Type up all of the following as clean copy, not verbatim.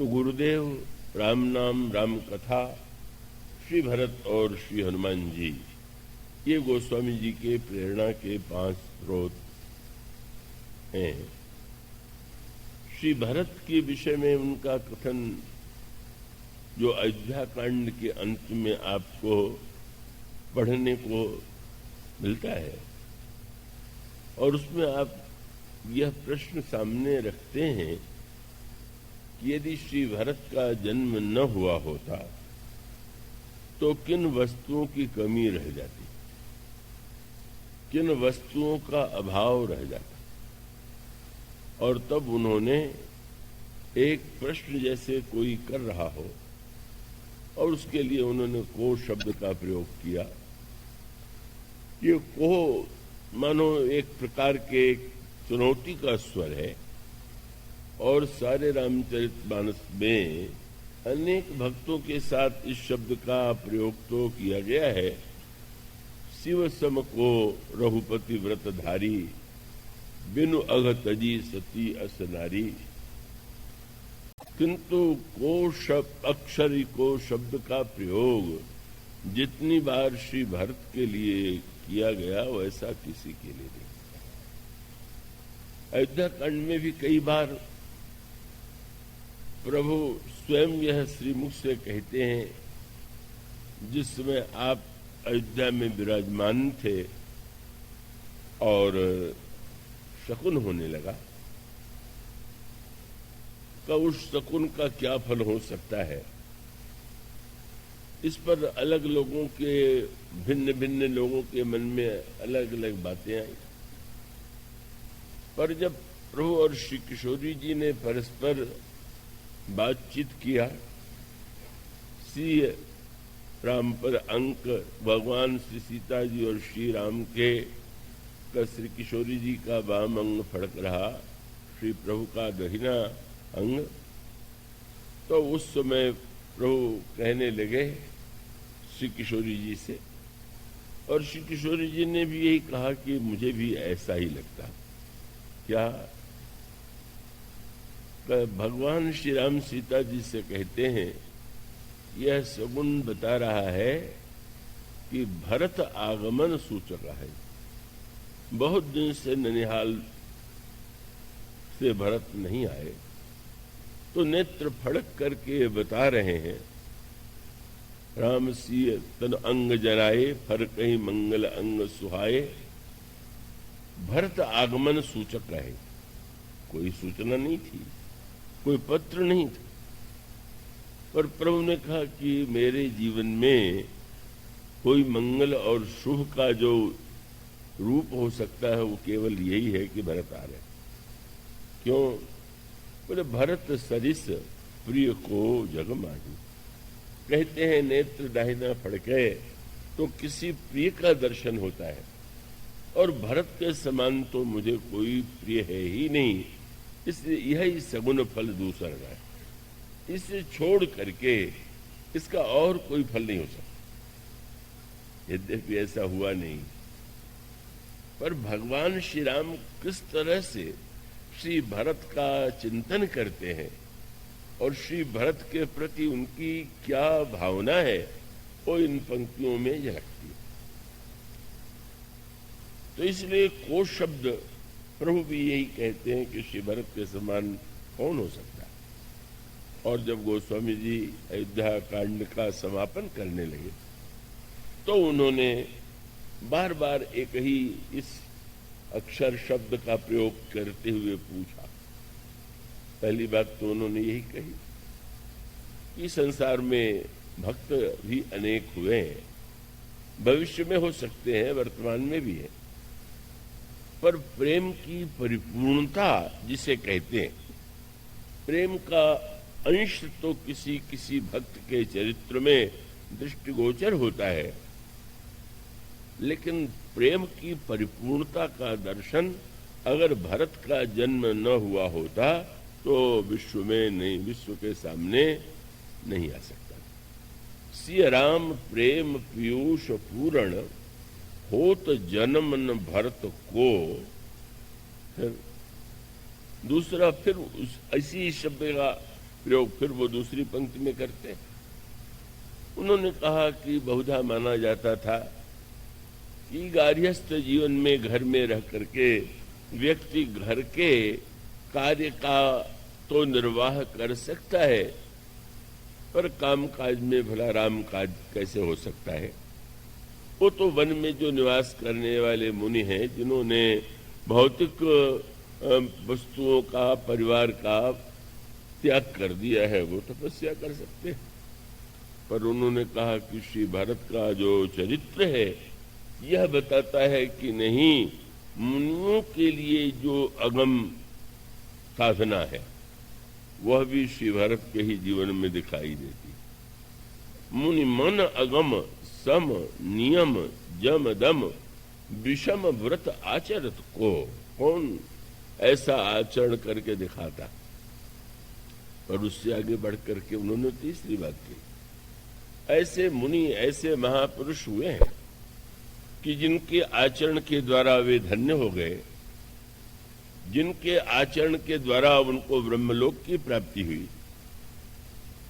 तो गुरुदेव, राम नाम, राम कथा, श्री भरत और श्री हनुमान जी, ये गोस्वामी जी के प्रेरणा के 5 स्रोत हैं। श्री भरत के विषय में उनका कथन जो अयोध्या कांड के अंत में आपको पढ़ने को मिलता है, और उसमें आप यह प्रश्न सामने रखते हैं कि यदि श्री भरत का जन्म न हुआ होता तो किन वस्तुओं की कमी रह जाती, किन वस्तुओं का अभाव रह जाता। और तब उन्होंने एक प्रश्न जैसे कोई कर रहा हो, और उसके लिए उन्होंने को शब्द का प्रयोग किया। ये को मानो एक प्रकार के चुनौती का स्वर है, और सारे रामचरितमानस में अनेक भक्तों के साथ इस शब्द का प्रयोग तो किया गया है। शिव सम को रघुपति व्रतधारी, बिनु अघ तजी सती अस नारी। किंतु को शब्द, अक्षरी को शब्द का प्रयोग जितनी बार श्री भरत के लिए किया गया वैसा किसी के लिए नहीं। अयोध्या कांड में भी कई बार प्रभु स्वयं यह श्रीमुख से कहते हैं, जिस समय आप अयोध्या में विराजमान थे और शकुन होने लगा, का उस शकुन का क्या फल हो सकता है। इस पर अलग लोगों के, भिन्न भिन्न लोगों के मन में अलग अलग बातें आई। पर जब प्रभु और श्री किशोरी जी ने परस्पर बातचीत किया, श्री राम पर अंक भगवान श्री सीता जी और श्री राम के का श्री किशोरी जी का वाम अंग फड़क रहा, श्री प्रभु का दहिना अंग, तो उस समय प्रभु कहने लगे श्री किशोरी जी से, और श्री किशोरी जी ने भी यही कहा कि मुझे भी ऐसा ही लगता। क्या भगवान श्री राम सीता जी से कहते हैं, यह सगुन बता रहा है कि भरत आगमन सूचक है। बहुत दिन से ननिहाल से भरत नहीं आए, तो नेत्र फड़क करके बता रहे हैं, राम सिय तन अंग जराए, फर कहीं मंगल अंग सुहाए। भरत आगमन सूचक है। कोई सूचना नहीं थी, कोई पत्र नहीं था, पर प्रभु ने कहा कि मेरे जीवन में कोई मंगल और शुभ का जो रूप हो सकता है वो केवल यही है कि भरत आ रहे। क्यों? बोले भरत सरिस प्रिय को जग माही। कहते हैं नेत्र दाहिना फड़के तो किसी प्रिय का दर्शन होता है, और भरत के समान तो मुझे कोई प्रिय है ही नहीं, इसलिए यही सगुन फल दूसरा है। इसे छोड़ करके इसका और कोई फल नहीं हो सकता। यद्यपि ऐसा हुआ नहीं, पर भगवान श्री राम किस तरह से श्री भरत का चिंतन करते हैं और श्री भरत के प्रति उनकी क्या भावना है, वो इन पंक्तियों में झलकती है। तो इसलिए को शब्द प्रभु भी यही कहते हैं कि श्री भरत के समान कौन हो सकता है। और जब गोस्वामी जी अयोध्या कांड का समापन करने लगे तो उन्होंने बार बार एक ही इस अक्षर शब्द का प्रयोग करते हुए पूछा। पहली बात तो उन्होंने यही कही कि संसार में भक्त भी अनेक हुए हैं, भविष्य में हो सकते हैं, वर्तमान में भी है, पर प्रेम की परिपूर्णता जिसे कहते हैं, प्रेम का अंश तो किसी किसी भक्त के चरित्र में दृष्टिगोचर होता है, लेकिन प्रेम की परिपूर्णता का दर्शन अगर भरत का जन्म न हुआ होता तो विश्व में नहीं, विश्व के सामने नहीं आ सकता। सिय राम प्रेम पीयूष पूर्ण, होत जन्म न भरत को। फिर दूसरा, फिर ऐसी शब्द का प्रयोग फिर वो दूसरी पंक्ति में करते हैं। उन्होंने कहा कि बहुधा माना जाता था कि गार्हस्थ जीवन में घर में रह करके व्यक्ति घर के कार्य का तो निर्वाह कर सकता है, पर काम काज में भला राम काज कैसे हो सकता है। वो तो वन में जो निवास करने वाले मुनि हैं, जिन्होंने भौतिक वस्तुओं का, परिवार का त्याग कर दिया है, वो तपस्या कर सकते हैं। पर उन्होंने कहा कि श्री भारत का जो चरित्र है यह बताता है कि नहीं, मुनियों के लिए जो अगम साधना है वह भी श्री भारत के ही जीवन में दिखाई देती। मुनि मन अगम सम नियम जम दम विषम व्रत आचरत को, कौन ऐसा आचरण करके दिखाता। और उससे आगे बढ़ करके उन्होंने तीसरी बात की, ऐसे मुनि, ऐसे महापुरुष हुए हैं कि जिनके आचरण के द्वारा वे धन्य हो गए, जिनके आचरण के द्वारा उनको ब्रह्मलोक की प्राप्ति हुई,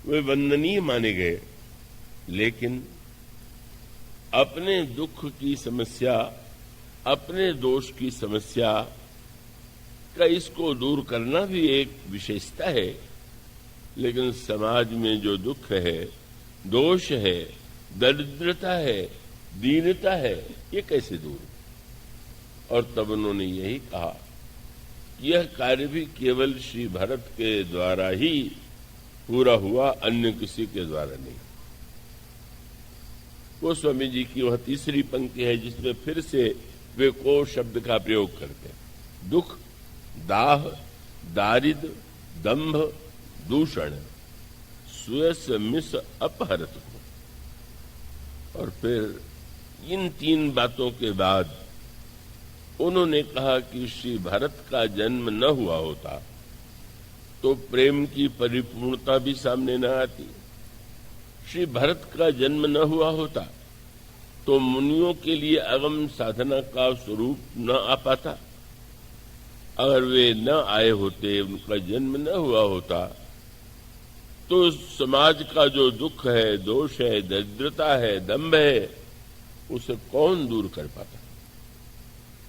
वे वंदनीय माने गए। लेकिन अपने दुख की समस्या, अपने दोष की समस्या का इसको दूर करना भी एक विशेषता है, लेकिन समाज में जो दुख है, दोष है, दरिद्रता है, दीनता है, ये कैसे दूर। और तब उन्होंने यही कहा, यह कार्य भी केवल श्री भरत के द्वारा ही पूरा हुआ, अन्य किसी के द्वारा नहीं। गोस्वामी जी की वह तीसरी पंक्ति है जिसमें फिर से वे को शब्द का प्रयोग करते हैं। दुख, दाह, दारिद्र, दंभ, दूषण, सुयस मिस अपहरत को। और फिर इन तीन बातों के बाद उन्होंने कहा कि श्री भरत का जन्म न हुआ होता तो प्रेम की परिपूर्णता भी सामने न आती। श्री भरत का जन्म न हुआ होता तो मुनियों के लिए अगम साधना का स्वरूप न आ पाता। अगर वे न आए होते, उनका जन्म न हुआ होता, तो समाज का जो दुख है, दोष है, दरिद्रता है, दंभ है, उसे कौन दूर कर पाता।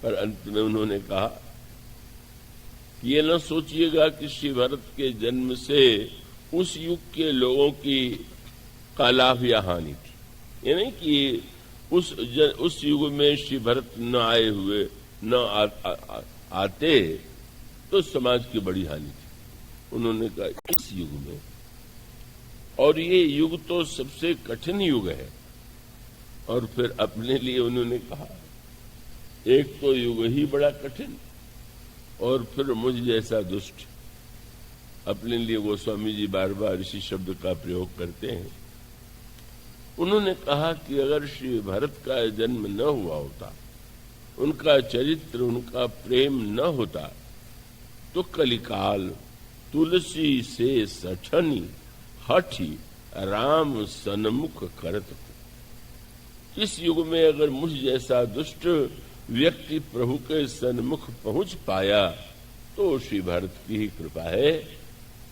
पर अंत में उन्होंने कहा, ये न सोचिएगा कि श्री भरत के जन्म से उस युग के लोगों की का लाभ या हानि थी। ये नहीं कि उस युग में श्री भरत न आए हुए, न आते तो समाज की बड़ी हानि थी। उन्होंने कहा इस युग में, और ये युग तो सबसे कठिन युग है। और फिर अपने लिए उन्होंने कहा, एक तो युग ही बड़ा कठिन, और फिर मुझ जैसा दुष्ट। अपने लिए गोस्वामी जी बार बार इसी शब्द का प्रयोग करते हैं। उन्होंने कहा कि अगर श्री भरत का जन्म न हुआ होता, उनका चरित्र, उनका प्रेम न होता, तो कलिकाल तुलसी से सठनी हठी राम सन्मुख करत। इस युग में अगर मुझ जैसा दुष्ट व्यक्ति प्रभु के सन्मुख पहुंच पाया तो श्री भरत की ही कृपा है।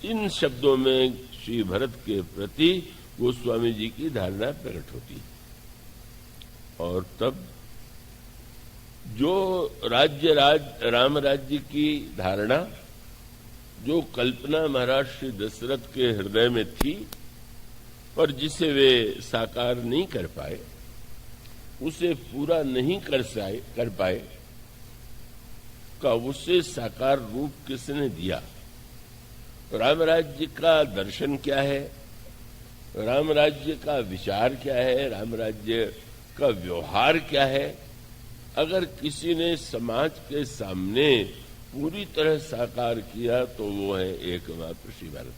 इन शब्दों में श्री भरत के प्रति गोस्वामी जी की धारणा प्रकट होती है। और तब जो राम राज्य की धारणा, जो कल्पना महाराज श्री दशरथ के हृदय में थी पर जिसे वे साकार नहीं कर पाए, उसे पूरा नहीं कर पाए, का उसे साकार रूप किसने दिया। राम राज्य का दर्शन क्या है, राम राज्य का विचार क्या है, राम राज्य का व्यवहार क्या है, अगर किसी ने समाज के सामने पूरी तरह साकार किया तो वो है एकमात्र श्री भरत।